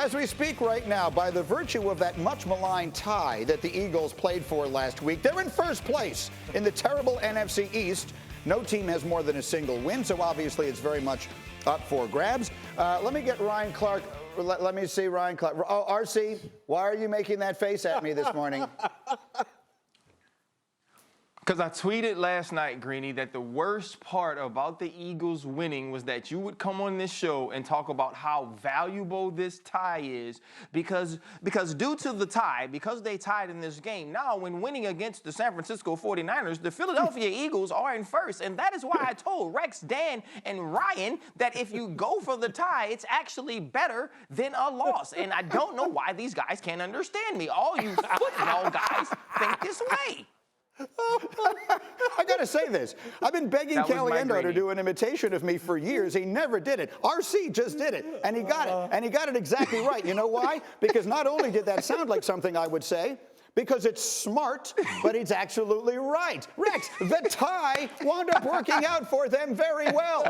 As we speak right now, by the virtue of that much-maligned tie that the Eagles played for last week, they're in first place in the terrible NFC East. No team has more than a single win, so obviously it's very much up for grabs. Let me get Ryan Clark. Let me see Ryan Clark. Oh, RC, why are you making that face at me this morning? Because I tweeted last night, Greeny, that the worst part about the Eagles winning was that you would come on this show and talk about how valuable this tie is because due to the tie, because they tied in this game, now when winning against the San Francisco 49ers, the Philadelphia Eagles are in first. And that is why I told Rex, Dan, and Ryan that if you go for the tie, it's actually better than a loss. And I don't know why these guys can't understand me. All you football guys think this way. I got to say this. I've been begging Caliendo to do an imitation of me for years. He never did it. RC just did it, and he got it. And he got it exactly right. You know why? Because not only did that sound like something I would say, because it's smart, but he's absolutely right. Rex, the tie wound up working out for them very well.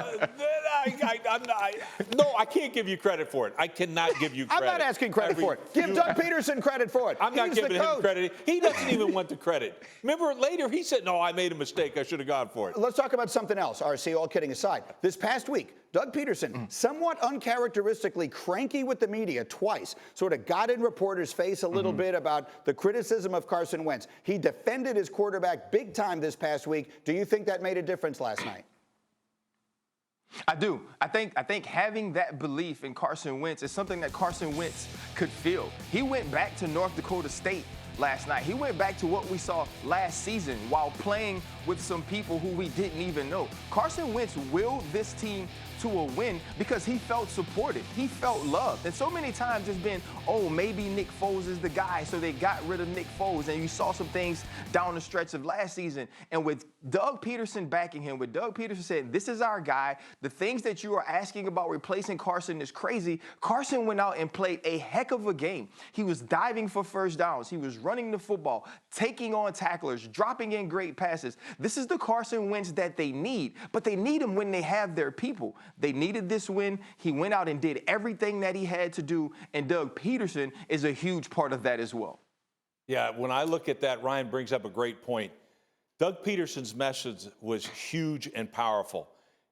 No, I can't give you credit for it. I cannot give you credit. I'm not asking credit for it. Give Doug Peterson credit for it. I'm not giving him credit. He doesn't even want the credit. Remember later he said, no, I made a mistake. I should have gone for it. Let's talk about something else, RC, all kidding aside. This past week, Doug Peterson, somewhat uncharacteristically cranky with the media twice, sort of got in reporters' face a little bit about the criticism of Carson Wentz. He defended his quarterback big time this past week. Do you think that made a difference last night? I do. I think having that belief in Carson Wentz is something that Carson Wentz could feel. He went back to North Dakota State last night. He went back to what we saw last season while playing with some people who we didn't even know. Carson Wentz willed this team to a win because he felt supported. He felt loved. And so many times it's been, oh, maybe Nick Foles is the guy, so they got rid of Nick Foles. And you saw some things down the stretch of last season. And with Doug Peterson backing him, with Doug Peterson saying, this is our guy, the things that you are asking about replacing Carson is crazy. Carson went out and played a heck of a game. He was diving for first downs. He was running the football, taking on tacklers, dropping in great passes. This is the Carson Wentz that they need, but they need him when they have their people. They needed this win. He went out and did everything that he had to do, and Doug Peterson is a huge part of that as well. Yeah, when I look at that, Ryan brings up a great point. Doug Peterson's message was huge and powerful.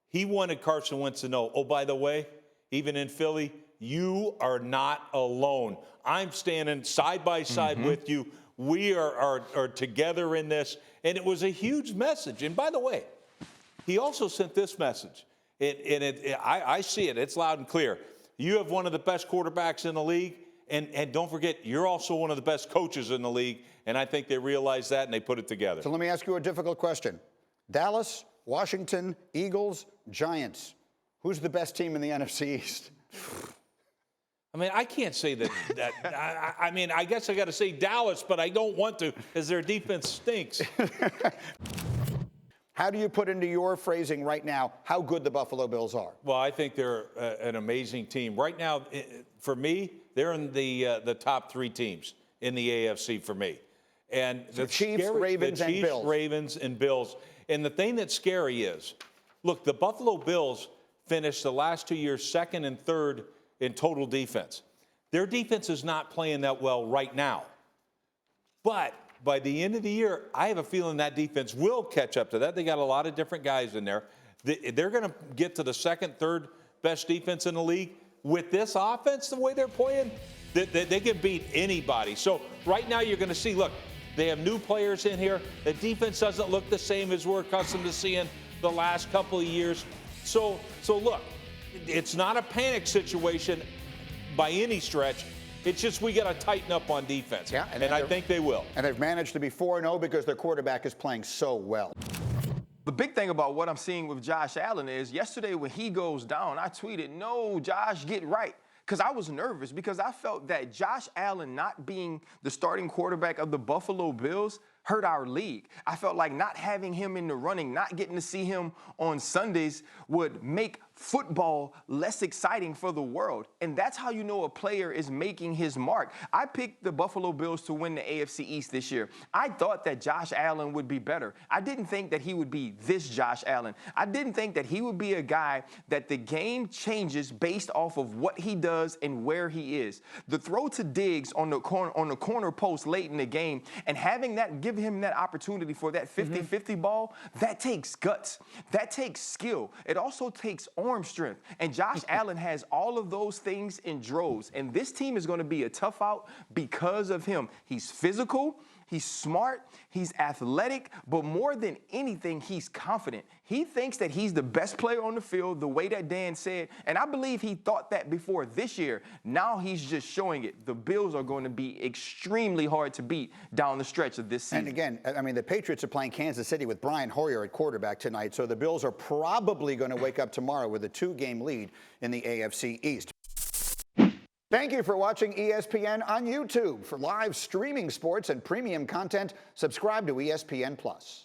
He wanted Carson Wentz to know, oh, by the way, even in Philly, you are not alone. I'm standing side by side with you. We are together in this. And it was a huge message. And by the way, he also sent this message. I see it. It's loud and clear. You have one of the best quarterbacks in the league. And don't forget, you're also one of the best coaches in the league. And I think they realized that and they put it together. So let me ask you a difficult question. Dallas, Washington, Eagles, Giants. Who's the best team in the NFC East? I mean, I can't say that. I mean, I guess I got to say Dallas, but I don't want to because their defense stinks. How do you put into your phrasing right now how good the Buffalo Bills are? Well, I think they're an amazing team. Right now, for me, they're in the top three teams in the AFC for me. And so the Chiefs, Ravens, and Bills. Ravens, and Bills. And the thing that's scary is, look, the Buffalo Bills finished the last 2 years second and third in total defense. Their defense is not playing that well right now. But by the end of the year, I have a feeling that defense will catch up to that. They got a lot of different guys in there. They're going to get to the second, third best defense in the league. With this offense, the way they're playing, they can beat anybody. So right now you're going to see, look, they have new players in here. The defense doesn't look the same as we're accustomed to seeing the last couple of years. So look, it's not a panic situation by any stretch. It's just we got to tighten up on defense. Yeah, and I think they will. And they've managed to be 4-0 because their quarterback is playing so well. The big thing about what I'm seeing with Josh Allen is yesterday when he goes down, I tweeted, no, Josh, get right. Because I was nervous because I felt that Josh Allen not being the starting quarterback of the Buffalo Bills hurt our league. I felt like not having him in the running, not getting to see him on Sundays would make football less exciting for the world. And that's how you know a player is making his mark. I picked the Buffalo Bills to win the AFC East this year. I thought that Josh Allen would be better. I didn't think that he would be this Josh Allen. I didn't think that he would be a guy that the game changes based off of what he does and where he is. The throw to Diggs on the corner post late in the game and having that, give him that opportunity for that 50-50 ball, that takes guts. That takes skill. It also takes arm strength. And Josh Allen has all of those things in droves. And this team is going to be a tough out because of him. He's physical, he's smart, he's athletic, but more than anything, he's confident. He thinks that he's the best player on the field, the way that Dan said. And I believe he thought that before this year. Now he's just showing it. The Bills are going to be extremely hard to beat down the stretch of this season. And again, I mean, the Patriots are playing Kansas City with Brian Hoyer at quarterback tonight, so the Bills are probably going to wake up tomorrow with a 2-game lead in the AFC East. Thank you for watching ESPN on YouTube. For live streaming sports and premium content, subscribe to ESPN+.